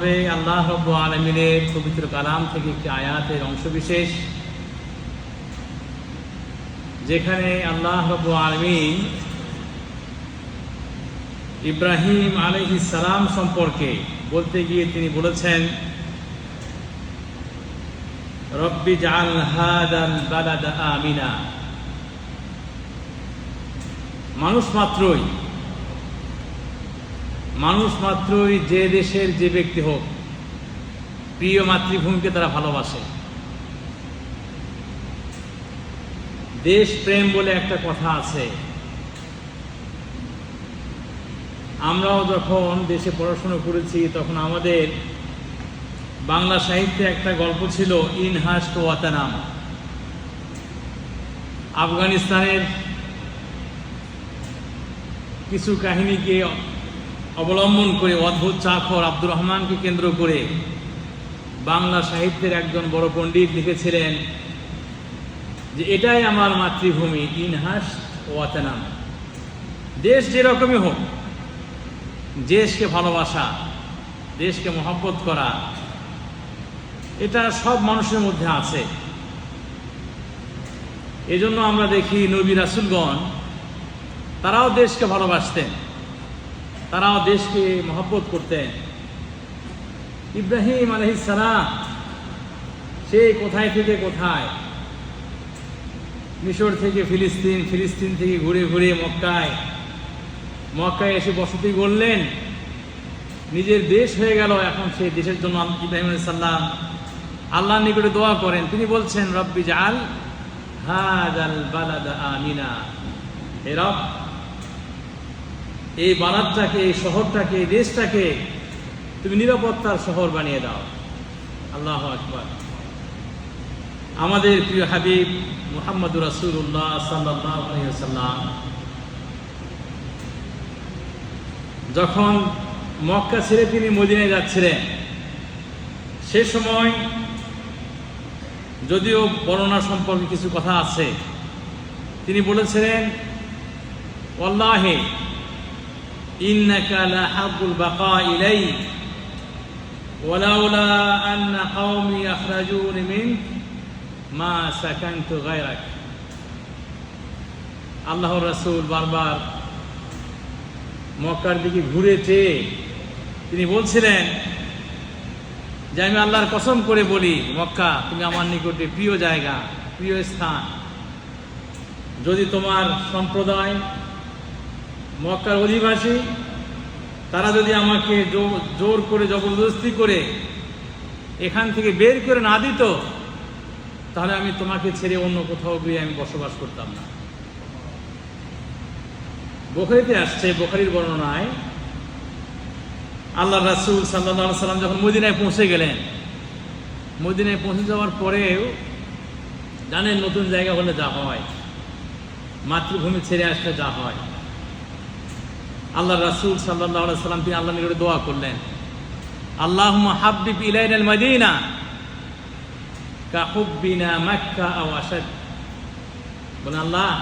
আল্লাহ রাব্বুল আলামিনের পবিত্র কালাম থেকে একটি আয়াতের অংশবিশেষ, যেখানে আল্লাহ রাব্বুল আলামিন ইব্রাহিম আলাইহিস সালাম সম্পর্কে বলতে গিয়ে তিনি বলেছেন, রব্বি জাআল হাদাল বালাদা আমিনা। মানুষ মাত্রই যে দেশের যে ব্যক্তি হোক, প্রিয় মাতৃভূমিকে তারা ভালোবাসে। দেশ প্রেম বলে একটা কথা আছে। আমরাও যখন দেশে পড়াশোনা করেছি তখন আমাদের বাংলা সাহিত্যে একটা গল্প ছিল, ইনহাস্ট ওয়াতানাম। আফগানিস্তানের কিছু কাহিনীকে অবলম্বন করে অদ্ভুত চাকর আব্দুর রহমানকে কেন্দ্র করে বাংলা সাহিত্যের একজন বড় পণ্ডিত লিখেছিলেন যে এটাই আমার মাতৃভূমি, ইনহাস্ট ওয়াতানাম। দেশ যেরকমই হোক, দেশকে ভালোবাসা, দেশকে মহব্বত করা, এটা সব মানুষের মধ্যে আছে। এজন্য আমরা দেখি নবী রাসূলগণ তারাও দেশকে ভালোবাসতেন, তারাও দেশকে মহব্বত করতেন। ইব্রাহিম আলাইহিস সালাম সে কোথায় থেকে কোথায়, মিশর থেকে ফিলিস্তিন, ফিলিস্তিন থেকে ঘুরে ঘুরে মক্কায় এসে বসতি গড়লেন, নিজের দেশ হয়ে গেল। এখন সেই দেশের জন্য ইব্রাহিম আলাইহিস সালাম আল্লাহর নিকটে দোয়া করেন। তিনি বলছেন, রব্বি জাআল হাদাল বালাদা আমিনা। হে রব, এই বালাদটাকে, এই শহরটাকে, এই দেশটাকে তুমি নিরাপত্তার শহর বানিয়ে দাও। আল্লাহু আকবার। আমাদের প্রিয় হাবিব মুহাম্মদুর রাসূলুল্লাহ সাল্লাল্লাহু আলাইহি ওয়াসাল্লাম যখন মক্কা ছেড়ে তিনি মদিনায় যাচ্ছিলেন, সে সময় যদিও বর্ণনা সম্পর্কে কিছু কথা আছে, তিনি বলেছিলেন, ওয়াল্লাহি ইন্নাকা লাহাব্বুল বাকা ইলাই ওয়ালাউলা আন্না কওমি আখরাজুনি মিনক মা সাকানতু গায়রাক। আল্লাহর রাসূল বারবার মক্কার দিকে ঘুরে চেয়ে তিনি বলছিলেন যে আমি আল্লাহর কসম করে বলি, মক্কা তুমি আমার নিকটে প্রিয় জায়গা, প্রিয় স্থান। যদি তোমার সম্প্রদায়, মক্কার অধিবাসী, তারা যদি আমাকে জোর করে, জবরদস্তি করে এখান থেকে বের করে না দিত, তাহলে আমি তোমাকে ছেড়ে অন্য কোথাও গিয়ে আমি বসবাস করতাম না। বুখারীতে আসছে, বুখারীর বর্ণনায় আল্লাহ রাসূল সাল্লাল্লাহু আলাইহি সাল্লাম যখন মদিনায় পৌঁছে গেলেন, মদিনায় পৌঁছে যাওয়ার পরেও জানেন নতুন জায়গা হলে যা হয়, মাতৃভূমি ছেড়ে আসলে যা হয়, আল্লাহ রাসূল সাল্লাল্লাহু আলাইহি সাল্লাম তিনি আল্লাহর নিকটে দোয়া করলেন, আল্লাহুম্মা হাব্বিব ইলাইনাল মাদিনা কা হুব্বিনা মক্কা আও আশাদ। বলেন, আল্লাহ,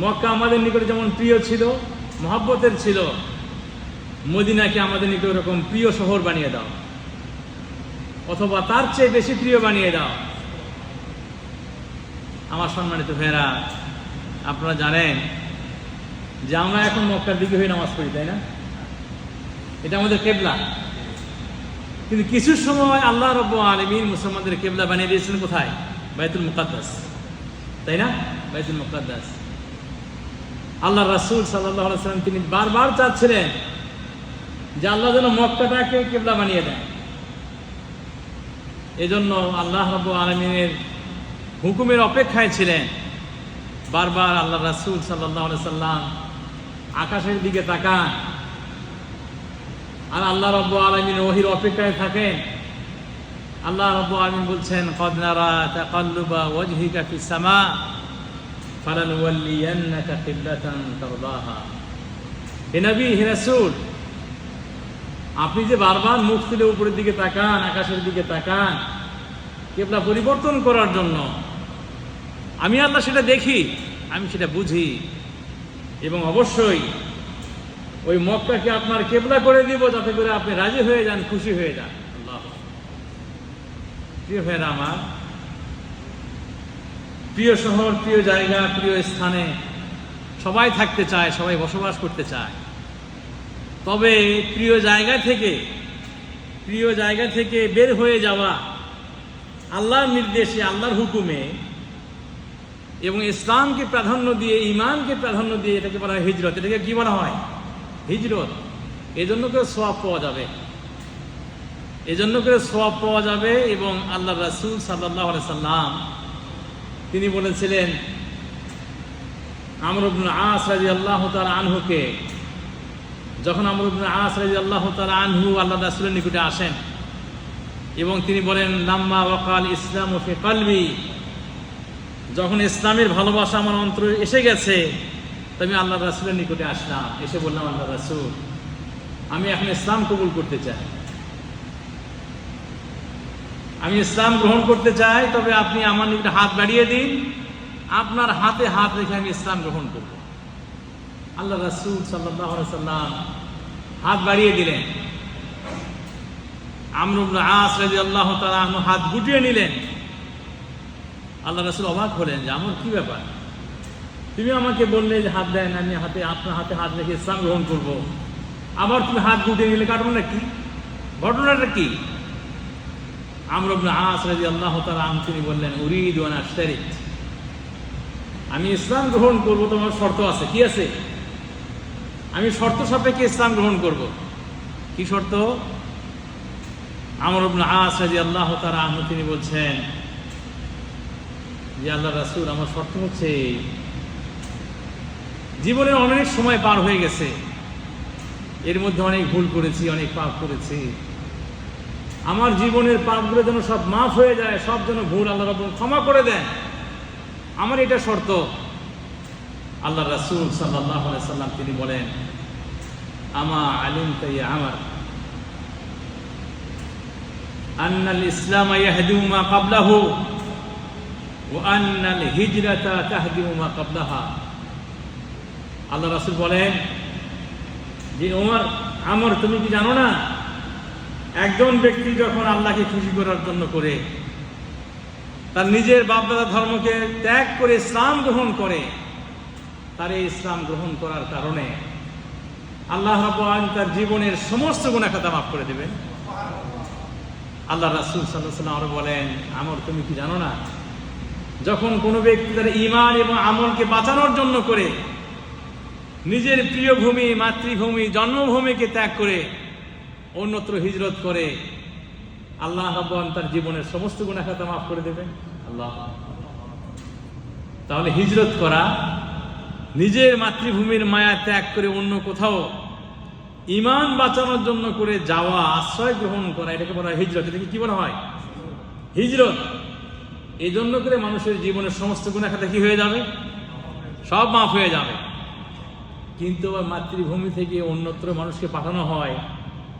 মক্কা আমাদের নিকটে যেমন প্রিয় ছিল, মহব্বতের ছিল, মদিনাকে আমাদের নিকটে এরকম প্রিয় শহর বানিয়ে দাও, অথবা তার চেয়ে বেশি প্রিয় বানিয়ে দাও। আমার সম্মানিত ভাইয়েরা, আপনারা জানেন যে আমরা এখন মক্কার দিকে হয়ে নামাজ পড়ি, তাই না? এটা আমাদের কেবলা। কিন্তু কিছু সময় আল্লাহ রাব্বুল আলামিন মুসলমানদের কেবলা বানিয়ে দিয়েছেন কোথায়? বাইতুল মুকাদ্দাস, তাই না? বাইতুল মুকাদ্দাস। আল্লাহ রাসূল সাল্লাল্লাহু আলাইহি ওয়াসাল্লাম তিনি বারবার চাচ্ছিলেন যে আল্লাহ যেন মক্কাটাকে কেবলা বানিয়ে দেন। এজন্য আল্লাহ রাব্বুল আলামিনের হুকুমের অপেক্ষায় ছিলেন। বারবার আল্লাহ রাসূল সাল্লাল্লাহু আলাইহি ওয়াসাল্লাম আকাশের দিকে তাকান আর আল্লাহ রাব্বুল আলামিনের ওহীর অপেক্ষায় থাকেন। আল্লাহ রাব্বুল আলামিন বলছেন, ক্বাদ নারা তাকাল্লুবা ওয়াজহিকা ফিস সামা ফালানুওয়াল্লিয়ান্নাকা কিবলাতান তারদাহা। হে নবী, হে রাসূল, আপনি যে বারবার মুখ তুলে উপরের দিকে তাকান, আকাশের দিকে তাকান কিবলা পরিবর্তন করার জন্য, আমি আল্লাহ সেটা দেখি, আমি সেটা বুঝি, এবং অবশ্যই ওই মক্কাকে আপনার কেবলা করে দিব, যাতে করে আপনি রাজি হয়ে যান, খুশি হয়ে যান। আল্লাহ। প্রিয় ভাইরা আমার, প্রিয় শহর, প্রিয় জায়গা, প্রিয় স্থানে সবাই থাকতে চায়, সবাই বসবাস করতে চায়। তবে প্রিয় জায়গা থেকে বের হয়ে যাওয়া আল্লাহর নির্দেশে, আল্লাহর হুকুমে এবং ইসলামকে প্রাধান্য দিয়ে, ঈমানকে প্রাধান্য দিয়ে এটাকে বলা হয় হিজরত। এটাকে কি বলা হয়? হিজরত। এজন্য করে সওয়াব পাওয়া যাবে। এবং আল্লাহ রাসূল সাল্লাল্লাহু আলাইহি সাল্লাম তিনি বলেছিলেন আমর ইবনে আস রাদিয়াল্লাহু তাআলা আনহুকে, যখন আমর ইবনে আস রাদিয়াল্লাহু তাআলা আনহু আল্লাহ রাসূলের নিকটে আসেন এবং তিনি বলেন, লাম্মা ওয়াকাল ইসলামু ফি কলবি, যখন ইসলামের ভালোবাসা আমার অন্তরে এসে গেছে, আমি আল্লাহ রাসূলের নিকটে আসলাম। এসে বললাম, আল্লাহ রাসূল, আমি এখন ইসলাম কবুল করতে চাই, আমি ইসলাম গ্রহণ করতে চাই, তবে আপনি আমার নিকটে হাত বাড়িয়ে দিন, আপনার হাতে হাত রেখে আমি ইসলাম গ্রহণ করব। আল্লাহ রাসূল সাল্লাল্লাহু আলাইহি সাল্লাম হাত বাড়িয়ে দিলেন। আমর ইবনে আস রাদিয়াল্লাহু তাআলা আনহু হাত গুটিয়ে নিলেন। আল্লাহ রাসূল অবাক হলেন যে, আমর, কি ব্যাপার? তুমি আমাকে বললে যে হাত দেন, আমি আপনার হাতে হাত রেখে ইসলাম গ্রহণ করব, আবার তুমি হাত গুটিয়ে নিলে, ঘটনাটা কি? আমর ইবনে আস রাদিয়াল্লাহু তাআলা আনহু তিনি বললেন, উরিদু আন আশতারিক, আমি ইসলাম গ্রহণ করব, তোমার শর্ত আছে। কি আছে? আমি শর্ত সাপেক্ষে ইসলাম গ্রহণ করব। কি শর্ত? আমর ইবনে আস রাদিয়াল্লাহু তাআলা আনহু তিনি বলছেন যে, আল্লাহ রাসূল, আমার শর্ত হচ্ছে, জীবনের অনেক সময় পার হয়ে গেছে, এর মধ্যে অনেক ভুল করেছি, অনেক পাপ করেছি, আমার জীবনের পাপগুলো যেন সব মাফ হয়ে যায়, সব যেন ভুল আল্লাহ রাব্বুল ক্ষমা করে দেন, আমার এটা শর্ত। আল্লাহ রাসূল সাল্লাল্লাহু আলাইহি সাল্লাম তিনি বলেন, আমা আলিমতা ইয়া আমর আন্নাল ইসলাম ইয়াহদিমু মা ক্বাবলাহু ওয়া আন্নাল হিজরাতা তাহদিমু মা ক্বাবলাহা। আল্লাহ রাসূল বলেন যে, আমর, তুমি কি জানো না, একজন ব্যক্তি যখন আল্লাহকে খুশি করার জন্য করে, তার নিজের বাপদাদা ধর্মকে ত্যাগ করে ইসলাম গ্রহণ করে, তার এই ইসলাম গ্রহণ করার কারণে আল্লাহ রাব্বুল আলামিন তার জীবনের সমস্ত গুনাহ খাতা মাফ করে দেবেন। আল্লাহ রাসূল সাল্লাল্লাহু আলাইহি ওয়াসাল্লাম বলেন, আমর, তুমি কি জানো না, যখন কোনো ব্যক্তি তার ঈমান এবং আমলকে বাঁচানোর জন্য করে নিজের প্রিয় ভূমি, মাতৃভূমি, জন্মভূমিকে ত্যাগ করে অন্যত্র হিজরত করে, আল্লাহ রাব্বুল আলামিন তার জীবনের সমস্ত গুনাহ খাতা মাফ করে দেবেন। আল্লাহ। তাহলে হিজরত করা, নিজের মাতৃভূমির মায়া ত্যাগ করে অন্য কোথাও ঈমান বাঁচানোর জন্য করে যাওয়া, আশ্রয় গ্রহণ করা, এটাকে বলা হয় হিজরত। এটাকে কি বলা হয়? হিজরত। এই জন্য করে মানুষের জীবনের সমস্ত গুনাহ খাতা কি হয়ে যাবে? সব মাফ হয়ে যাবে। কিন্তু মাতৃভূমি থেকে অন্যত্র মানুষকে পাঠানো হয়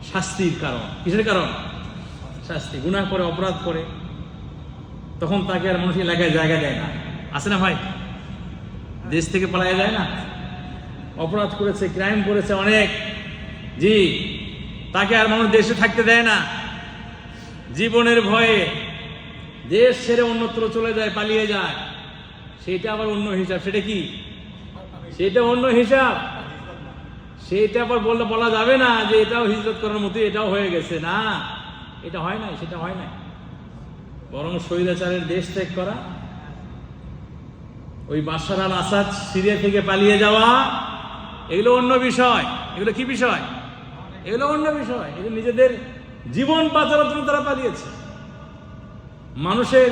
শাস্তির কারণ। কিসের কারণ? শাস্তি। গুনাহ করে, অপরাধ করে, তখন তাকে আর মানুষের এলাকায় জায়গা দেয় না। আছে না ভাই? দেশ থেকে পালায় যায় না, অপরাধ করেছে, ক্রাইম করেছে অনেক, জি, তাকে আর মানুষ দেশে থাকতে দেয় না। জীবনের ভয়ে দেশ ছেড়ে অন্যত্র চলে যায়, পালিয়ে যায়। সেটা আবার অন্য হিসাব। সেটা কি? সেটা অন্য হিসাব। সেটা আবার বলা যাবে না যে এটাও হিজরত করার মতো, এটাও হয়ে গেছে। না, এটা হয় নাই, সেটা হয় নাই। বরং স্বৈরাচারের দেশ ত্যাগ করা, ওই বাশার আল আসাদ সিরিয়া থেকে পালিয়ে যাওয়া, এগুলো অন্য বিষয়। এগুলো কি বিষয়? এগুলো অন্য বিষয়। এগুলো নিজেদের জীবন বাঁচানোর জন্য তারা পালিয়েছে। মানুষের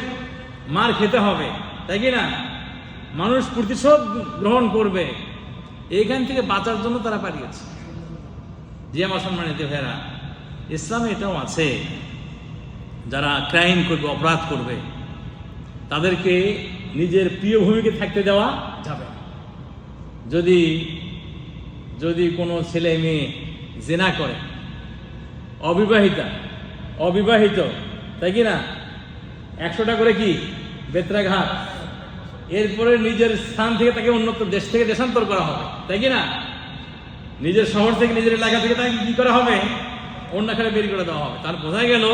মার খেতে হবে, তাই কি না? মানুষ প্রতিশোধ গ্রহণ করবে, এইখান থেকে বাঁচার জন্য তারা পালিয়েছে। যে আমার সম্মানিত ভাইরা, ইসলামে এটাও আছে, যারা ক্রাইম করবে, অপরাধ করবে, তাদেরকে নিজের প্রিয় ভূমিকে থাকতে দেওয়া যাবে না। যদি কোনো ছেলে মেয়ে জিনা করে, অবিবাহিত, তাই কি না, 100টা করে কি বেত্রাঘাত, এরপরে নিজের স্থান থেকে তাকে অন্যত্র দেশ থেকে দেশান্তর করা হবে, তাই কি না? নিজের শহর থেকে নিজের এলাকা থেকে তাকে কি করা হবে, অন্য খানে বের করে দেওয়া হবে। তার বোঝা গেল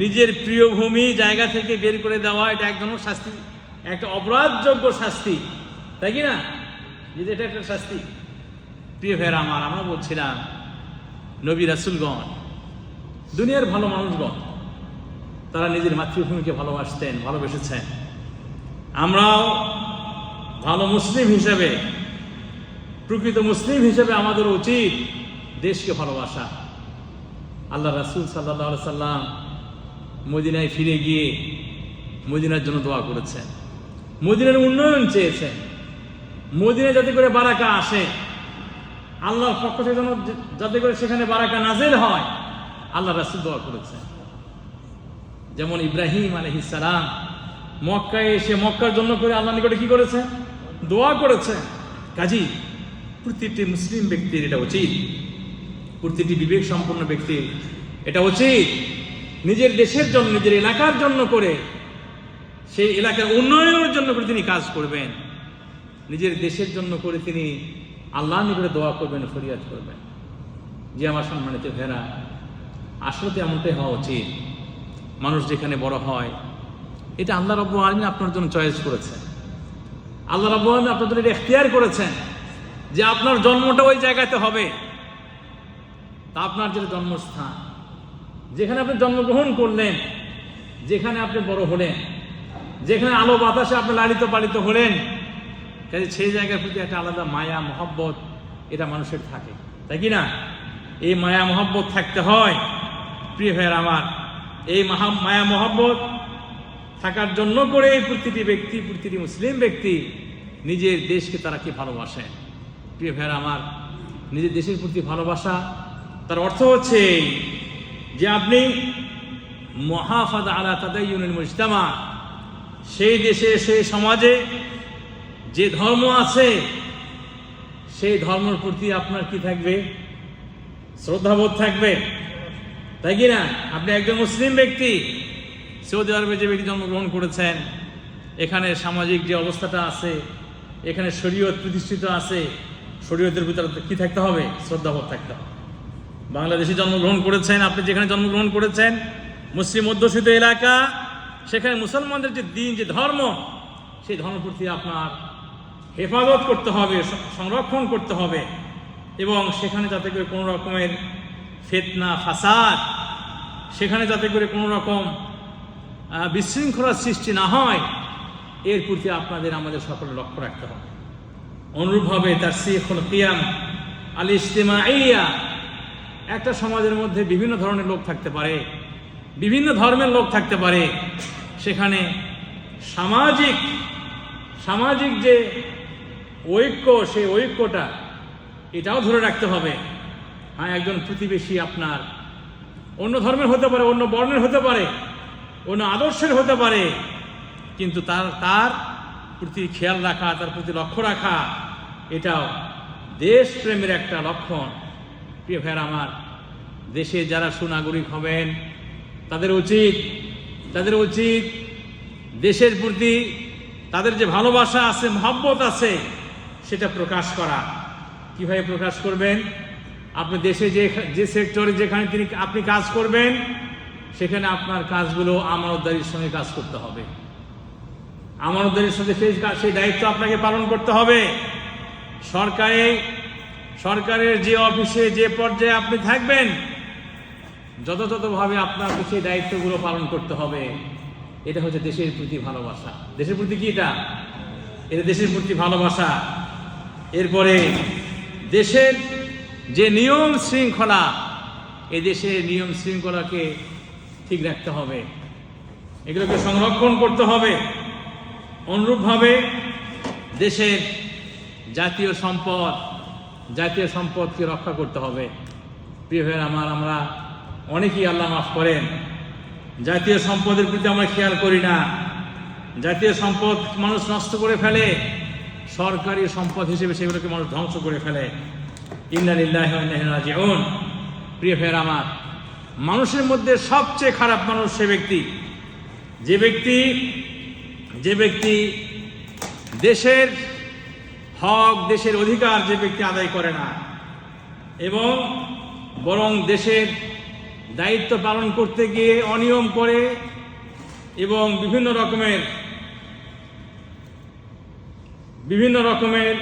নিজের প্রিয় ভূমি জায়গা থেকে বের করে দেওয়া এটা এক ধরনের শাস্তি, একটা অপরাধযোগ্য শাস্তি, তাই কি না? যদি এটা একটা শাস্তি। প্রিয় ভাইয়েরা আমার, আমরা বলছিলাম নবী রাসূলগণ, দুনিয়ার ভালো মানুষগণ, তারা নিজের মাতৃভূমিকে ভালোবাসতেন, ভালোবেসেছেন। আমরাও ভালো মুসলিম হিসেবে, প্রকৃত মুসলিম হিসেবে আমাদের উচিত দেশকে ভালোবাসা। আল্লাহ রাসূল সাল্লাল্লাহু আলাইহি সাল্লাম মদিনায় ফিরে গিয়ে মদিনার জন্য দোয়া করেছেন, মদিনার উন্নয়ন চেয়েছেন, মদিনায় যাতে করে বারাকা আসে, আল্লাহর পক্ষ থেকে যাতে করে সেখানে বারাকা নাজিল হয়, আল্লাহ রাসূল দোয়া করেছেন। যেমন ইব্রাহিম আলাইহিস সালাম মক্কায় এসে মক্কার জন্য করে আল্লাহর নিকটে কি করেছেন, দোয়া করেছেন। কাজী প্রতিটি মুসলিম ব্যক্তির এটা উচিত, প্রতিটি বিবেক সম্পন্ন ব্যক্তির এটা উচিত নিজের দেশের জন্য, নিজের এলাকার জন্য করে, সেই এলাকার উন্নয়নের জন্য করে তিনি কাজ করবেন, নিজের দেশের জন্য করে তিনি আল্লাহর নিকটে দোয়া করবেন, ফরিয়াদ করবেন। যে আমার সম্মানিত ভাইরা, আসলে তো এমনটাই হওয়া উচিত। মানুষ যেখানে বড় হয়, এটা আল্লাহ রাব্বুল আলামিন আপনার জন্য চয়েস করেছেন। আল্লাহ রাব্বুল আলামিন আপনার জন্য ইখতিয়ার করেছেন যে আপনার জন্মটা ওই জায়গাতে হবে। তা আপনার যে জন্মস্থান, যেখানে আপনি জন্মগ্রহণ করলেন, যেখানে আপনি বড় হলেন, যেখানে আলো বাতাসে আপনি লালিত পালিত হলেন, কাজে সেই জায়গার প্রতি একটা আলাদা মায়া মহব্বত এটা মানুষের থাকে, তাই কি না? এই মায়া মহব্বত থাকতে হয়। প্রিয় ভাইয়ের আমার, এই মায়া মহব্বত থাকার জন্য করে প্রতিটি ব্যক্তি, প্রতিটি মুসলিম ব্যক্তি নিজের দেশকে তারা কি ভালোবাসেন। প্রিয় ভাইয়ের আমার, নিজের দেশের প্রতি ভালোবাসা তার অর্থ হচ্ছে যে আপনি মুহাফাজা আলা তাদায়ুনিল মুজতামা, সেই দেশে, সেই সমাজে যে ধর্ম আছে সেই ধর্মের প্রতি আপনার কি থাকবে, শ্রদ্ধাবোধ থাকবে, তাই কি না? আপনি একজন মুসলিম ব্যক্তি, সৌদি আরবে যে ব্যক্তি জন্মগ্রহণ করেছেন, এখানে সামাজিক যে অবস্থাটা আছে, এখানে শরীয়ত প্রতিষ্ঠিত আছে, শরীয়তের ভিতরে কি থাকতে হবে, শ্রদ্ধাবোধ থাকতে হবে। বাংলাদেশে জন্মগ্রহণ করেছেন, আপনি যেখানে জন্মগ্রহণ করেছেন, মুসলিম অধ্যুষিত এলাকা, সেখানে মুসলমানদের যে দিন, যে ধর্ম, সেই ধর্মের প্রতি আপনার হেফাজত করতে হবে, সংরক্ষণ করতে হবে, এবং সেখানে যাতে করে কোনো রকমের ফিতনা ফাসাদ, সেখানে যাতে করে কোনো রকম বিশৃঙ্খলার সৃষ্টি না হয়, এর প্রতি আপনাদের আমাদের সকলে লক্ষ্য রাখতে হবে। অনুরূপভাবে তারসিখুল কিয়াম আল ইজতিমাইয়া, একটা সমাজের মধ্যে বিভিন্ন ধরনের লোক থাকতে পারে, বিভিন্ন ধর্মের লোক থাকতে পারে, সেখানে সামাজিক যে ঐক্য, সেই ঐক্যটা এটাও ধরে রাখতে হবে। হ্যাঁ, একজন প্রতিবেশী আপনার অন্য ধর্মের হতে পারে, অন্য বর্ণের হতে পারে, অন্য আদর্শের হতে পারে, কিন্তু তার প্রতি খেয়াল রাখা, তার প্রতি লক্ষ্য রাখা, এটাও দেশপ্রেমের একটা লক্ষণ। প্রিয় ভাইয়েরা আমার, দেশে যারা সুনাগরিক হবেন তাদের উচিত দেশের প্রতি তাদের যে ভালোবাসা আছে, মহব্বত আছে, সেটা প্রকাশ করা। কিভাবে প্রকাশ করবেন? আপনি দেশে যে সেক্টরে যেখানে আপনি কাজ করবেন, সেখানে আপনার কাজগুলো আমানতদারির সঙ্গে কাজ করতে হবে। আমানতদারির সাথে সেই দায়িত্ব আপনাকে পালন করতে হবে। সরকারের যে অফিসে, যে পর্যায়ে আপনি থাকবেন, যথাযথভাবে আপনাকে সেই দায়িত্বগুলো পালন করতে হবে। এটা হচ্ছে দেশের প্রতি ভালোবাসা। দেশের প্রতি কি এটা দেশের প্রতি ভালোবাসা। এরপরে দেশের যে নিয়ম শৃঙ্খলা, এই দেশের নিয়ম শৃঙ্খলাকে ঠিক রাখতে হবে, এগুলোকে সংরক্ষণ করতে হবে। অনুরূপভাবে দেশের জাতীয় সম্পদকে রক্ষা করতে হবে। প্রিয় ভাইয়েরা আমার, আমরা অনেকেই, আল্লাহ মাফ করেন, জাতীয় সম্পদের প্রতি আমরা খেয়াল করি না। জাতীয় সম্পদ মানুষ নষ্ট করে ফেলে, সরকারি সম্পদ হিসেবে সেগুলোকে মানুষ ধ্বংস করে ফেলে। ইন্না লিল্লাহি ওয়া ইন্না ইলাইহি রাজিউন। প্রিয় ভাইয়েরা আমার, মানুষের মধ্যে সবচেয়ে খারাপ মানুষ সে ব্যক্তি যে ব্যক্তি দেশের হক, দেশের অধিকার যে ব্যক্তি আদায় করে না, এবং বরং দেশের দায়িত্ব পালন করতে গিয়ে অনিয়ম করে এবং বিভিন্ন রকমের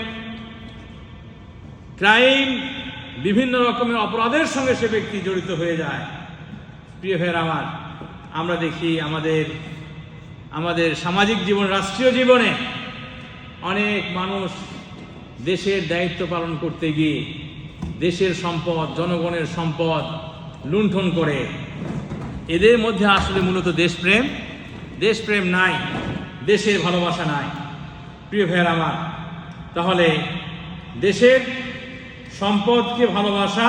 ক্রাইম, বিভিন্ন রকমের অপরাধের সঙ্গে সে ব্যক্তি জড়িত হয়ে যায়। প্রিয় ভাইয়েরা আমার, আমরা দেখি আমাদের সামাজিক জীবন, রাষ্ট্রীয় জীবনে অনেক মানুষ দেশের দায়িত্ব পালন করতে গিয়ে দেশের সম্পদ, জনগণের সম্পদ লুণ্ঠন করে। এদের মধ্যে আসলে মূলত দেশপ্রেম নাই, দেশের ভালোবাসা নাই। প্রিয় ভাইয়েরা আমার, তাহলে দেশের সম্পদকে ভালোবাসা,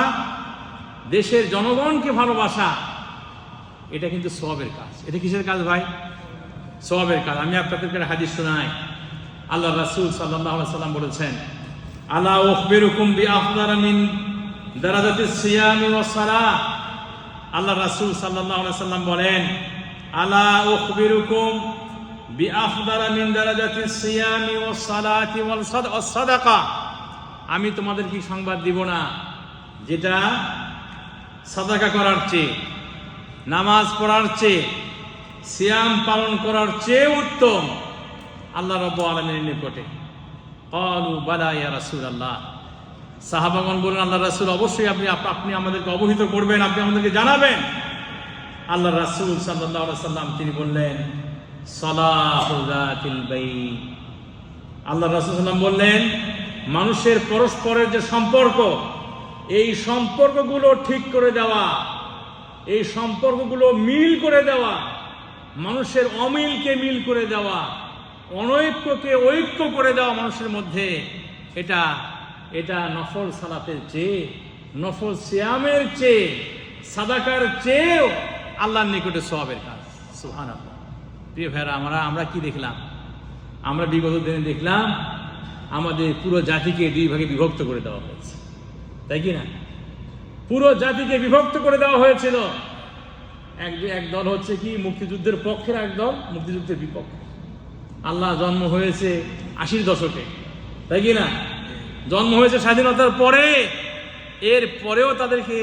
দেশের জনগণকে ভালোবাসা, এটা কিন্তু সওয়াবের কাজ। এটা কিসের কাজ ভাই? সওয়াবের কাজ। আমি আপনাদেরকে হাদিস শোনাই। আল্লাহ রাসূল সাল্লাল্লাহু আলাইহি সাল্লাম বলেছেন, আলা উখবিরুকুম বিআফদাল মিন দারাজাতিস সিয়াম ওয়াস সালাহ। আল্লাহ রাসূল সাল্লাল্লাহু আলাইহি সাল্লাম বলেন, আলা উখবিরুকুম বিআফদাল মিন দারাজাতিস সিয়াম ওয়াস সালাতি ওয়াল সাদাকা। আমি তোমাদের কি সংবাদ দিব না যেটা সাদাকা করার চেয়ে, নামাজ পড়ার চেয়ে, সিয়াম পালন করার চেয়ে উত্তম আল্লাহ রাব্বুল আলামিনের নিকটে। ক্বালু বালা ইয়া রাসূলুল্লাহ। সাহাবাগণ বলেন, আল্লাহ রাসূল, অবশ্যই আপনি আমাদেরকে অবহিত করবেন, আপনি আমাদেরকে জানাবেন। আল্লাহ রাসূল সাল্লাল্লাহু আলাইহি সাল্লাম তিনি বললেন, সালাহু যাতিল বাইন। আল্লাহ রাসূল সাল্লাম বললেন, মানুষের পরস্পরের যে সম্পর্ক, এই সম্পর্কগুলো ঠিক করে দেওয়া, এই সম্পর্কগুলো মিল করে দেওয়া, মানুষের অমিলকে মিল করে দেওয়া, অনৈক্যকে ঐক্য করে দেওয়া মানুষের মধ্যে, এটা নফল সালাতের চেয়ে, নফল সিয়ামের চেয়ে, সাদাকার চেয়েও আল্লাহর নিকটে সওয়াবের কাজ। সুবহানাল্লাহ। প্রিয় ভাইরা, আমরা কি দেখলাম? আমরা বিগত দিনে দেখলাম আমাদের পুরো জাতিকে দুই ভাগে বিভক্ত করে দেওয়া হয়েছে, তাই কি না? পুরো জাতিকে বিভক্ত করে দেওয়া হয়েছিল। এক দল হচ্ছে কি মুক্তিযুদ্ধের পক্ষের, এক দল মুক্তিযুদ্ধের বিপক্ষে। আল্লাহ জন্ম হয়েছে 80-র দশকে, তাই কি না? জন্ম হয়েছে স্বাধীনতার পরে, এর পরেও তাদেরকে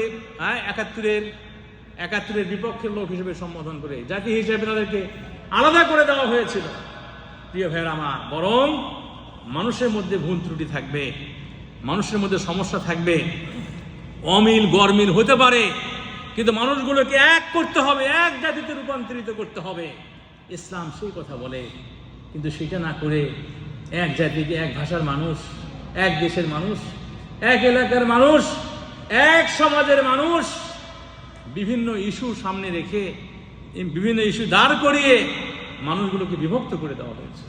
একাত্তরের বিপক্ষের লোক হিসেবে সম্বোধন করে জাতি হিসেবে তাদেরকে আলাদা করে দেওয়া হয়েছিল। প্রিয় ভাইয়েরা আমার, বরং মানুষের মধ্যে ভুল ত্রুটি থাকবে, মানুষের মধ্যে সমস্যা থাকবে, অমিল গরমিল হতে পারে, কিন্তু মানুষগুলোকে এক করতে হবে, এক জাতিতে রূপান্তরিত করতে হবে। ইসলাম সেই কথা বলে, কিন্তু সেটা না করে এক জাতিকে, এক ভাষার মানুষ, এক দেশের মানুষ, এক এলাকার মানুষ, এক সমাজের মানুষ বিভিন্ন ইস্যু সামনে রেখে, বিভিন্ন ইস্যু দাঁড় করিয়ে মানুষগুলোকে বিভক্ত করে দেওয়া হয়েছে।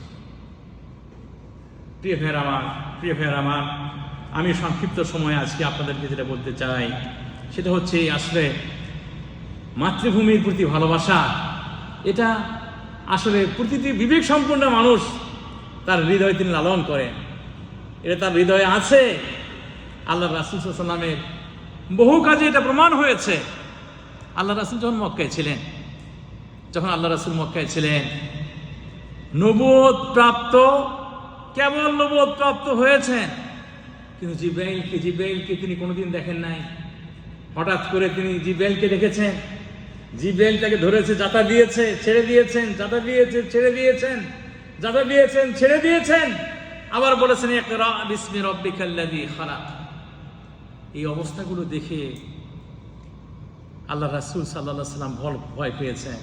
প্রিয় ভাইয়েরা আমার, আমি সংক্ষিপ্ত সময়ে আজকে আপনাদেরকে যেটা বলতে চাই সেটা হচ্ছে, আসলে মাতৃভূমির প্রতি ভালোবাসা, এটা আসলে প্রতিটি বিবেক সম্পন্ন মানুষ তার হৃদয়ে তিনি লালন করেন, এটা তার হৃদয়ে আছে। আল্লাহ রাসূল সাল্লাল্লাহু আলাইহি ওয়াসাল্লামের বহু কাজে এটা প্রমাণ হয়েছে। আল্লাহ রাসূল যখন মক্কায় ছিলেন, নবুয়ত প্রাপ্ত, কেবল নবুয়ত প্রাপ্ত হয়েছেন, কিন্তু জিবরাইলকে তিনি কোনোদিন দেখেন নাই। হঠাৎ করে তিনি জিবরাইলকে দেখেছেন, জিবরাইল তাকে ধরেছে, যাতা দিয়েছে, ছেড়ে দিয়েছেন, যাতা দিয়েছে, ছেড়ে দিয়েছেন, যাতা দিয়েছেন, ছেড়ে দিয়েছেন, আবার বলেছেন ইকরা বিসমি রাব্বিকাল্লাযী খালাক। এই অবস্থাগুলো দেখে আল্লাহ রাসূল সাল্লাল্লাহু আলাইহি ওয়াসাল্লাম ভয় পেয়েছেন।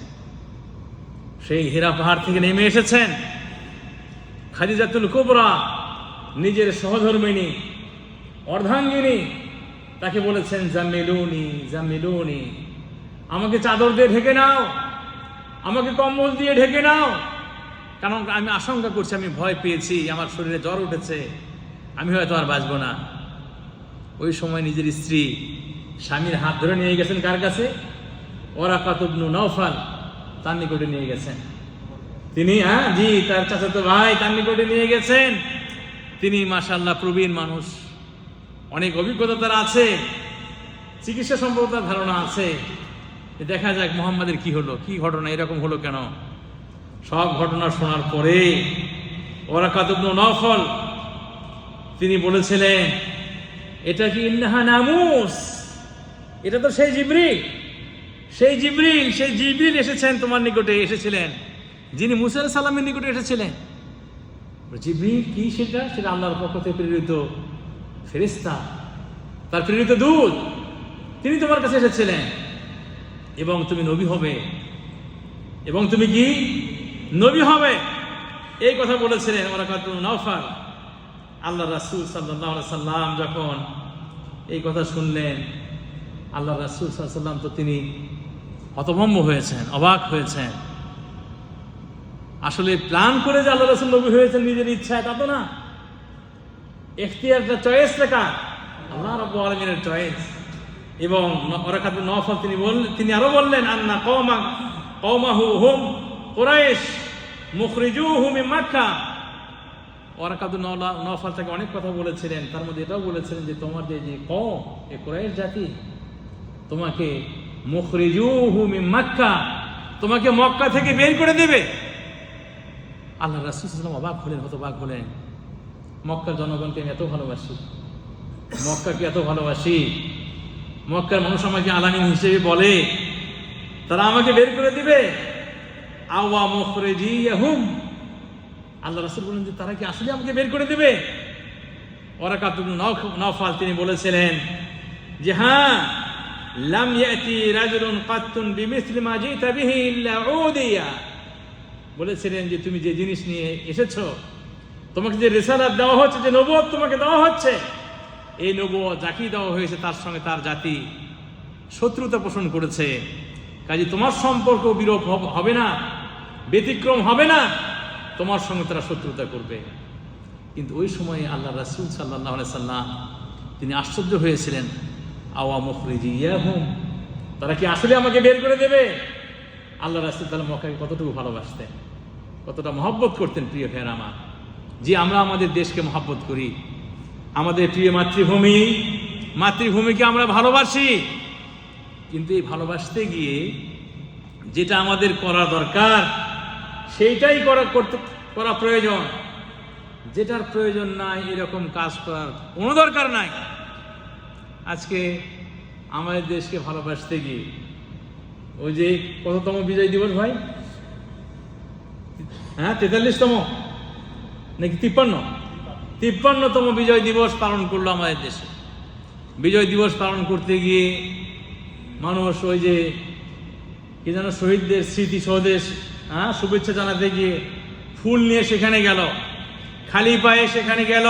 সেই হীরা পাহাড় থেকে নেমে এসেছেন খাদিজাতুল কুবরা, নিজের সহধর্মিণী, অর্ধাঙ্গিনী, তাকে বলেছেন জামিলুনি, আমাকে চাদর দিয়ে ঢেকে নাও, আমাকে কম্বল দিয়ে ঢেকে নাও, কারণ আমি আশঙ্কা করছি, আমি ভয় পেয়েছি, আমার শরীরে জ্বর উঠেছে, আমি হয়তো আর বাঁচবো না। ওই সময় নিজের স্ত্রী স্বামীর হাত ধরে নিয়ে গেছেন কার কাছে? ওয়ারাকাত ইবনে নওফাল, তার নিকটে নিয়ে গেছেন তিনি। তার চাচাতো ভাই, তার নিকটে নিয়ে গেছেন। তিনি মাশাআল্লাহ প্রবীণ মানুষ, অনেক অভিজ্ঞতা তার আছে, চিকিৎসা সম্পর্কে তার ধারণা আছে। দেখা যাক মুহাম্মাদের কি হলো, কি ঘটনা, এরকম হলো কেন। সব ঘটনা শোনার পরে ওয়ারাকাত ইবনে নওফাল তিনি বলেছিলেন, এটা কি ইন্নাহা নামুস, এটা তো সেই জিবরিল, সেই জিবরিল এসেছেন তোমার নিকটে, এসেছিলেন যিনি মুসা আলাইহিস সালামের নিকটে এসেছিলেন। জিবরিল কি? সেটা আল্লাহর পক্ষ থেকে প্রেরিত ফেরেশতা, তার প্রেরিত দূত, তিনি তোমার কাছে এসেছিলেন এবং তুমি নবী হবে, এবং তুমি কি নবী হবে, এই কথা বলেছিলেন ওয়ারাকাতুন নওফাল। আল্লাহ রাসূল সাল্লাল্লাহু আলাইহি সাল্লাম যখন এই কথা শুনলেন, আল্লাহ রাসূল সাল্লাল্লাহু আলাইহি সাল্লাম তো তিনি হতভম্ব হয়েছেন, অবাক হয়েছেন। আসলে প্ল্যান করে যে আল্লাহ রাসূল নবী হয়েছেন নিজের ইচ্ছায়, তা তো না। ইখতিয়ারটা, চয়েস লেখা আল্লাহ রাব্বুল আলামিনের চয়েস। এবং ওয়ারাকাতুন নওফাল তিনি আরো বললেন, আন্না কওমাহু হুম কুরাইশ মুখরিজুহু মিন মক্কা। ওয়ারাকাতুন নওফাল তাকে অনেক কথা বলেছিলেন, তার মধ্যে এটাও বলেছিলেন যে তোমার যে কওম, এই কুরাইশ জাতি তোমাকে মুখরিজুহু মিন মক্কা, তোমাকে মক্কা থেকে বের করে দেবে। আল্লাহ রাসূল সাল্লাল্লাহু আলাইহি ওয়াসাল্লাম অবাক হলেন, হতবাক হলেন। মক্কার জনগণকে আমি এত ভালোবাসি, মক্কাকে এত ভালোবাসি, মক্কার মানুষ আমাকে আলামিন হিসেবে বলে, তারা আমাকে বের করে দিবে। আওয়া মুখরিজিয়াহুম, আল্লাহ রাসূল বলেন যে তারা কি আসলে আমাকে বের করে দিবে? ওয়ারাকাতুন নওফাল তিনি বলেছিলেন যে হ্যাঁ, লাম ইয়াতি রাজুলুন কাত্তুন বিমিসলি মা জিতা বিহি ইল্লা উদিয়া, বলেছিলেন যে তুমি যে জিনিস নিয়ে এসেছো, তোমাকে যে রিসালাত দেওয়া হচ্ছে, যে নবুয়ত তোমাকে দেওয়া হচ্ছে, এই নবুয়ত যাকে দেওয়া হয়েছে তার সঙ্গে তার জাতি শত্রুতা পোষণ করেছে। কাজে তোমার সম্পর্ক বিরূপ হবে না, ব্যতিক্রম হবে না, তোমার সঙ্গে তারা শত্রুতা করবে। কিন্তু ওই সময়ে আল্লাহ রাসূল সাল্লাল্লাহু আলাইহি সাল্লাম তিনি আশ্চর্য হয়েছিলেন, আওয়া মুখরিজিয়াহুম, তারা কি আসলে আমাকে বের করে দেবে? আল্লাহ রাসূল তাআলা মক্কাকে কতটুকু ভালোবাসতেন, কতটা মহব্বত করতেন। প্রিয় ভাইয়েরা আমার, যে আমরা আমাদের দেশকে মহব্বত করি, আমাদের প্রিয় মাতৃভূমিকে আমরা ভালোবাসি, কিন্তু এই ভালোবাসতে গিয়ে যেটা আমাদের করা দরকার সেইটাই করা প্রয়োজন। যেটার প্রয়োজন নাই এরকম কাজ করার কোনো দরকার নাই। আজকে আমাদের দেশকে ভালোবাসতে গিয়ে ওই যে কততম বিজয় দিবস ভাই? হ্যাঁ, 43তম নাকি 53তম বিজয় দিবস পালন করলো আমাদের দেশে। বিজয় দিবস পালন করতে গিয়ে মানুষ ওই যে কি যেন শহীদদের স্মৃতি সৌধে শুভেচ্ছা জানাতে গিয়ে ফুল নিয়ে সেখানে গেল, খালি পায়ে সেখানে গেল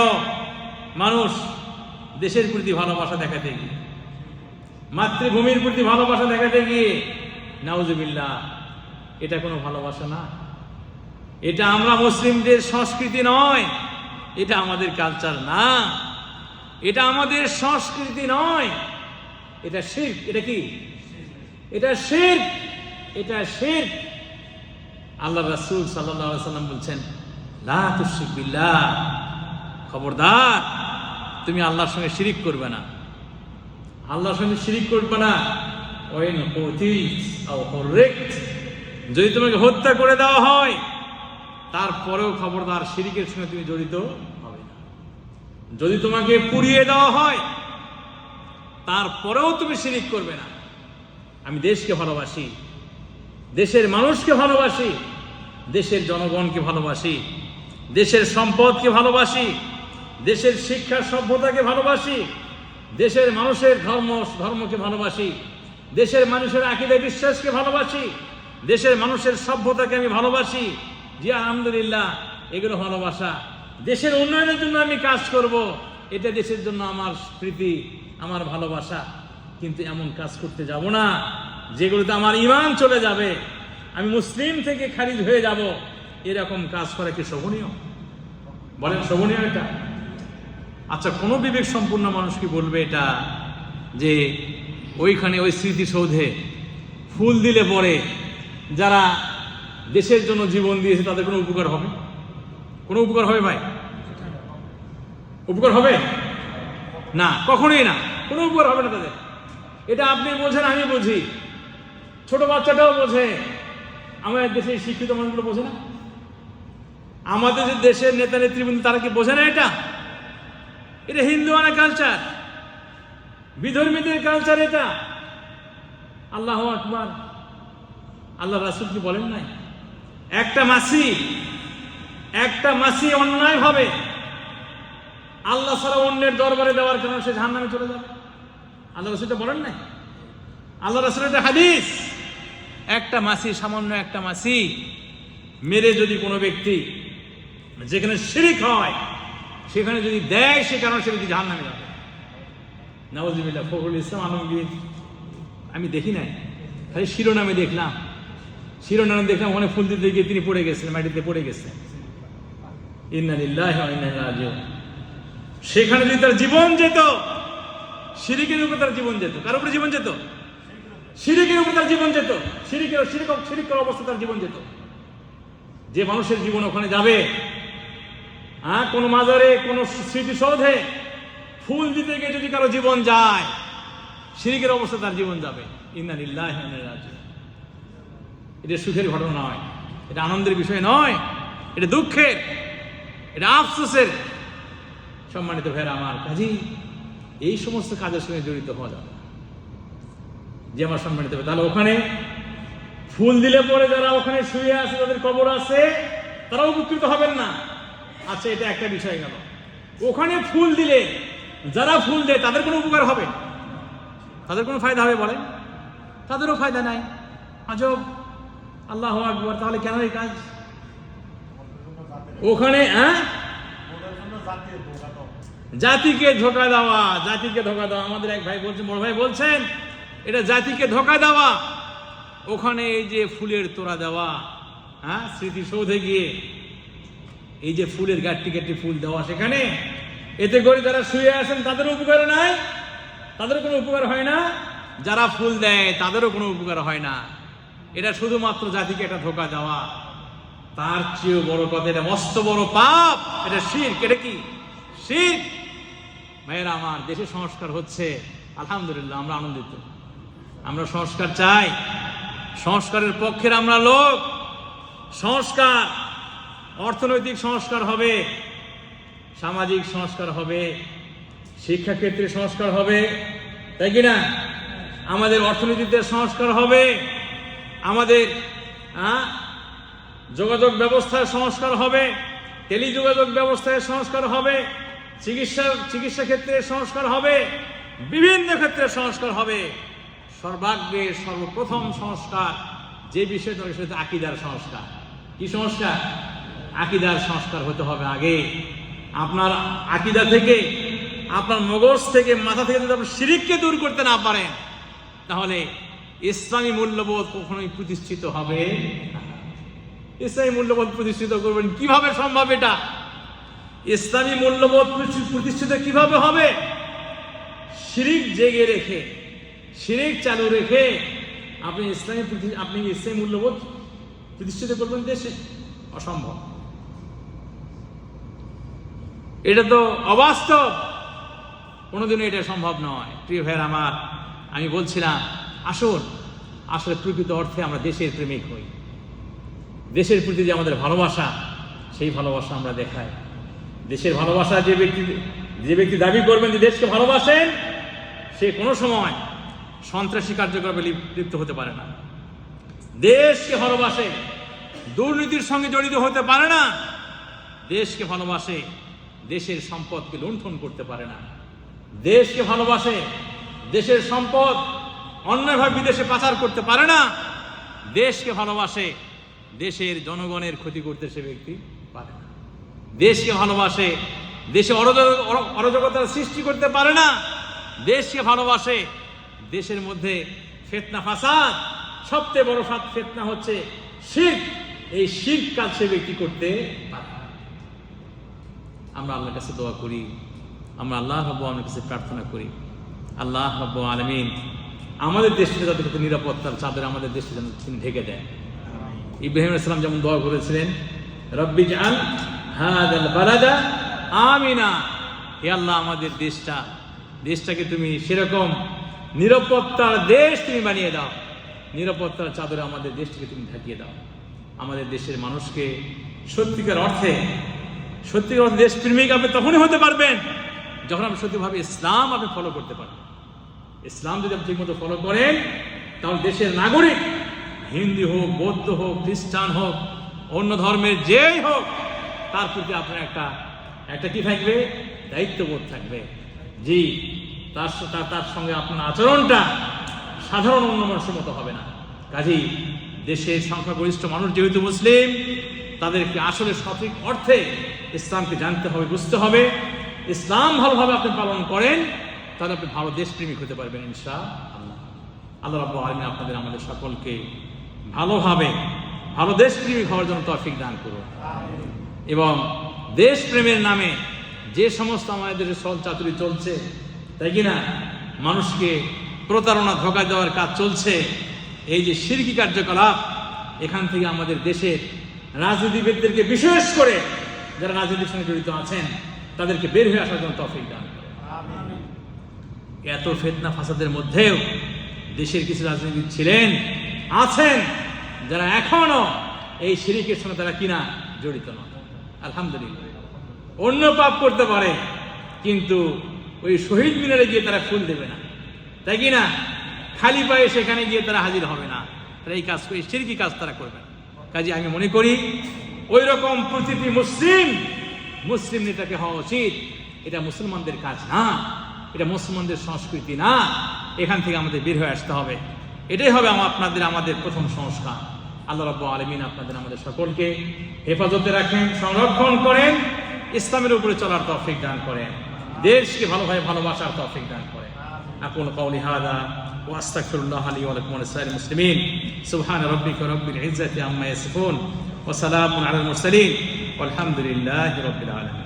মানুষ দেশের প্রতি ভালোবাসা দেখাতে গিয়ে, মাতৃভূমির প্রতি ভালোবাসা দেখাতে গিয়ে। নাউজুবিল্লাহ, এটা কোনো ভালোবাসা না, এটা আমরা মুসলিমদের সংস্কৃতি নয়, এটা আমাদের কালচার না, এটা আমাদের সংস্কৃতি নয়, এটা শিরক। এটা কি? এটা শিরক, এটা শিরক। আল্লাহ রাসূল সাল্লাল্লাহু আলাইহি ওয়াসাল্লাম বলছেন, লা তুশরিক বিল্লাহ, খবরদার তুমি আল্লাহর সঙ্গে শিরিক করবে না, আল্লাহর সঙ্গে শিরিক করবে না। ওয়াইন কুতিস আও হুররিকত, যদি তোমাকে হত্যা করে দেওয়া হয় তারপরেও খবরদার শিরিকের সঙ্গে তুমি জড়িত হবে না। যদি তোমাকে পুড়িয়ে দেওয়া হয় তারপরেও তুমি শিরিক করবে না। আমি দেশকে ভালোবাসি, দেশের মানুষকে ভালোবাসি, দেশের জনগণকে ভালোবাসি, দেশের সম্পদকে ভালোবাসি, দেশের শিক্ষা সভ্যতাকে ভালোবাসি, দেশের মানুষের ধর্মকে ভালোবাসি, দেশের মানুষের আকীদা বিশ্বাসকে ভালোবাসি, দেশের মানুষের সভ্যতাকে আমি ভালোবাসি। জি আলহামদুলিল্লাহ, এগুলো ভালোবাসা। দেশের উন্নয়নের জন্য আমি কাজ করব, এটা দেশের জন্য আমার প্রীতি, আমার ভালোবাসা। কিন্তু এমন কাজ করতে যাব না যেগুলোতে আমার ঈমান চলে যাবে, আমি মুসলিম থেকে খারিজ হয়ে যাব। এরকম কাজ করা কি শোভনীয়? বলেন, শোভনীয় এটা? আচ্ছা, কোনো বিবেক সম্পূর্ণ মানুষ কি বলবে এটা যে ওইখানে ওই স্মৃতিসৌধে ফুল দিলে পরে যারা দেশের জন্য জীবন দিয়েছে তাদের কোনো উপকার হবে? কোনো উপকার হবে ভাই? উপকার হবে না, কখনোই না, কোনো উপকার হবে না তাদের। এটা আপনি বোঝেন, আমি বুঝি, ছোট বাচ্চাটাও বোঝে, আমাদের দেশের শিক্ষিত মানুষগুলো বোঝে না। আমাদের যে দেশের নেতা নেতৃবৃন্দ তারা কি বোঝে না? এটা হিন্দুয়ানা কালচার, বিধর্মীদের কালচার এটা। আল্লাহু আকবার। আল্লাহ রাসূল কি বলেন নাই, একটা মাসি অন্যায় ভাবে আল্লাহ ছাড়া অন্যের দরবারে দেওয়ার কারণে সে জাহান্নামে চলে যাবে? আল্লাহ রাসূল এটা বলেন নাই? আল্লাহ রাসূলের এটা হাদিস। একটা মাসি, সামান্য একটা মাসি মেরে যদি কোনো ব্যক্তি যেখানে শিরক হয় সেখানে যদি দেয়, সে কারণে সে ব্যক্তি জাহান্নামে যাবে। নাউযুবিল্লাহ। ফখরুল ইসলাম আলমগীর আমি দেখি নাই, খালি শিরোনামে দেখলাম, ওখানে ফুল দিতে গিয়ে তিনি পড়ে গেছেন, মাটিতে পড়ে গেছেন। ইন্না লিল্লাহি ওয়া ইন্না ইলাইহি রাজিউন। সেখানে যদি তার জীবন যেত, শিরকের উপর তার জীবন যেত। কার উপরে জীবন যেত? শিরকের উপর তার জীবন যেত। শিরক অবস্থা তার জীবন যেত। যে মানুষের জীবন ওখানে যাবে, কোনো মাজারে, কোনো স্মৃতিসৌধে ফুল দিতে গিয়ে যদি কারো জীবন যায়, শিরকের অবস্থা তার জীবন যাবে। ইন্না লিল্লাহি ওয়া ইন্না ইলাইহি রাজিউন। এটা সুখের ঘটনা নয়, এটা আনন্দের বিষয় নয়, এটা দুঃখের, এটা আফসোসের। সম্মানিত ভাইরা আমার, কাজী এই সমস্ত কাজের সঙ্গে জড়িত হওয়া যাবে যে আমার সম্মানিত হবে। তাহলে ওখানে ফুল দিলে পরে যারা ওখানে শুয়ে আছে, তাদের কবর আছে, তারা উপকৃত হবেন না। আচ্ছা, এটা একটা বিষয় গেল। ওখানে ফুল দিলে যারা ফুল দেয় তাদের কোনো উপকার হবে? তাদের কোনো ফায়দা হবে বলেন? তাদেরও ফায়দা নাই। আজব। আল্লাহু আকবার। তাহলে কেন এই কাজ? ওখানে জাতিকে ধোঁকা দেওয়া, আমাদের এক ভাই বলছেন, বড় ভাই বলছেন, এটা জাতিকে ধোঁকা দেওয়া। ওখানে এই যে ফুলের তোড়া দেওয়া, স্মৃতিসৌধে গিয়ে এই যে ফুলের গাঁটটি ফুল দেওয়া, সেখানে এতে করে যারা শুয়ে আছেন তাদের উপকার নাই, তাদের কোনো উপকার হয় না। যারা ফুল দেয় তাদেরও কোনো উপকার হয় না। এটা শুধুমাত্র জাতিকে একটা ধোঁকা দেওয়া। তার চেয়েও বড় কথা, এটা মস্ত বড় পাপ, এটা শিরক। এটা কি? শিরক। ভাইয়েরা আমার, দেশে সংস্কার হচ্ছে, আলহামদুলিল্লাহ, আমরা আনন্দিত। আমরা সংস্কার চাই, সংস্কারের পক্ষের আমরা লোক। সংস্কার, অর্থনৈতিক সংস্কার হবে, সামাজিক সংস্কার হবে, শিক্ষাক্ষেত্রে সংস্কার হবে, তাই কিনা? আমাদের অর্থনীতিতে সংস্কার হবে, আমাদের যোগাযোগ ব্যবস্থায় সংস্কার হবে, টেলিযোগাযোগ ব্যবস্থায় সংস্কার হবে, চিকিৎসা ক্ষেত্রে সংস্কার হবে, বিভিন্ন ক্ষেত্রে সংস্কার হবে। সর্বাগ্রে সর্বপ্রথম সংস্কার যে বিষয়টা, সেটা আকীদার সংস্কার। কি সংস্কার? আকীদার সংস্কার হতে হবে আগে। আপনার আকীদা থেকে, আপনার মগজ থেকে, মাথা থেকে যদি আপনি শিরককে দূর করতে না পারেন, তাহলে ইসলামী মূল্যবোধ কখনোই প্রতিষ্ঠিত হবে না। ইসলামী মূল্যবোধ প্রতিষ্ঠিত করবেন কিভাবে? সম্ভব এটা? ইসলামী মূল্যবোধ প্রতিষ্ঠিত কিভাবে হবে? শিরক জেগে রেখে, শিরক চালু রেখে আপনি ইসলামী মূল্যবোধ প্রতিষ্ঠিত করবেন দেশে? অসম্ভব। এটা তো অবাস্তব, কোনোদিনও এটা সম্ভব নয়। প্রিয় ভাইয়ের আমার, আমি বলছিলাম, আসলে প্রকৃত অর্থে আমরা দেশের প্রেমিক হই। দেশের প্রতি যে আমাদের ভালোবাসা, সেই ভালোবাসা আমরা দেখাই। দেশের ভালোবাসা যে ব্যক্তি দাবি করবেন যে দেশকে ভালোবাসেন, সে কোনো সময় সন্ত্রাসী কার্যকলাপে লিপ্ত হতে পারে না। দেশকে ভালোবাসে, দুর্নীতির সঙ্গে জড়িত হতে পারে না। দেশকে ভালোবাসে, দেশের সম্পদকে লুণ্ঠন করতে পারে না। দেশকে ভালোবাসে, দেশের সম্পদ অন্যভাবে বিদেশে পাচার করতে পারে না। দেশকে ভালোবাসে, দেশের জনগণের ক্ষতি করতে সে ব্যক্তি পারে না। দেশকে ভালোবাসে, দেশে অরাজকতার সৃষ্টি করতে পারে না। দেশকে ভালোবাসে, দেশের মধ্যে ফিতনা ফাসাদ, সবচেয়ে বড় ফিতনা হচ্ছে শিরক, এই শিরক কাজ সে ব্যক্তি করতে পারে না। আমরা আল্লাহর কাছে দোয়া করি, আমরা আল্লাহ রাব্বুল আলামিনের কাছে প্রার্থনা করি, আল্লাহ রাব্বুল আলামিন আমাদের দেশকে যাতে নিরাপত্তার চাদর আমাদের দেশে যেন তিনি ঢেকে দেয়। ইব্রাহিম আলাইহিস সালাম যেমন দোয়া করেছিলেন, রব্বি জাআল হাযাল বালাদা আমিনা, হে আল্লাহ আমাদের দেশটাকে তুমি সেরকম নিরাপত্তার দেশ তুমি বানিয়ে দাও, নিরাপত্তার চাদরে আমাদের দেশটাকে তুমি ঢাকিয়ে দাও। আমাদের দেশের মানুষকে সত্যিকার অর্থে দেশপ্রেমিক আপনি তখনই হতে পারবেন যখন আপনি সত্যিভাবে ইসলাম আপনি ফলো করতে পারবেন। ইসলাম যদি আপনি ঠিকমতো ফলো করেন, তাহলে দেশের নাগরিক হিন্দু হোক, বৌদ্ধ হোক, খ্রিস্টান হোক, অন্য ধর্মের যেই হোক, তার প্রতি আপনার একটা কি থাকবে, দায়িত্ববোধ থাকবে। জি, তার সঙ্গে আপনার আচরণটা সাধারণ অন্য মানুষের মতো হবে না। কাজেই দেশের সংখ্যাগরিষ্ঠ মানুষ যেহেতু মুসলিম, তাদেরকে আসলে সঠিক অর্থে ইসলামকে জানতে হবে, বুঝতে হবে। ইসলাম ভালোভাবে আপনি পালন করেন, তাহলে আপনি ভালো দেশপ্রেমিক হতে পারবেন ইনশাআল্লাহ। আল্লাহ রাব্বুল আলামিন আপনাদের আমাদের সকলকে ভালোভাবে ভালো দেশপ্রেমিক হওয়ার জন্য তৌফিক দান করুন। এবং দেশপ্রেমের নামে যে সমস্ত আমাদের দেশে ছল চাতুরি চলছে, তাই কিনা, মানুষকে প্রতারণা ধোঁকা দেওয়ার কাজ চলছে, এই যে শিরকি কার্যকলাপ, এখান থেকে আমাদের দেশের রাজনীতিবিদদেরকে, বিশেষ করে যারা রাজনীতির সঙ্গে জড়িত আছেন, তাদেরকে বের হয়ে আসার জন্য তৌফিক দান করেন। এত ফিতনা ফাসাদের মধ্যেও দেশের কিছু রাজনীতিবিদ ছিলেন, আছেন, যারা এখনো এই শিরকের সঙ্গে তারা কিনা জড়িত নয়। আলহামদুলিল্লাহ। অন্য পাপ করতে পারে, কিন্তু ওই শহীদ মিনারে গিয়ে তারা ফুল দেবে না, তাই কিনা, খালি পায়ে সেখানে গিয়ে তারা হাজির হবে না, তারা এই কাজ, এই শিরকি কাজ তারা করবে না। কাজে আমি মনে করি ওই রকম প্রতিটি মুসলিম নেতাকে হওয়া উচিত। এটা মুসলমানদের কাজ না, এটা মুসলমানদের সংস্কৃতি না। এখান থেকে আমাদের বের হয়ে আসতে হবে। এটাই হবে আমাদের প্রথম সংস্কার। আল্লাহ রাব্বুল আলামিন আপনাদের আমাদের সকলকে হেফাজতে রাখেন, সংরক্ষণ করেন, ইসলামের উপরে চলার তৌফিক দান করেন, দেশকে ভালোভাবে ভালোবাসার তৌফিক দান করেন। আকুলু কওলি হাযা ওয়া আস্তাগফিরুল্লাহ লি ওয়া লাকুম ওয়া লিসাইরিল মুসলিমিন। সুবহান রাব্বিকা রাব্বিল ইজ্জাতি আম্মা ইয়াসিফুন ওয়া সালামুন আলাল মুরসালিন ওয়ালহামদুলিল্লাহি রাব্বিল আলামিন।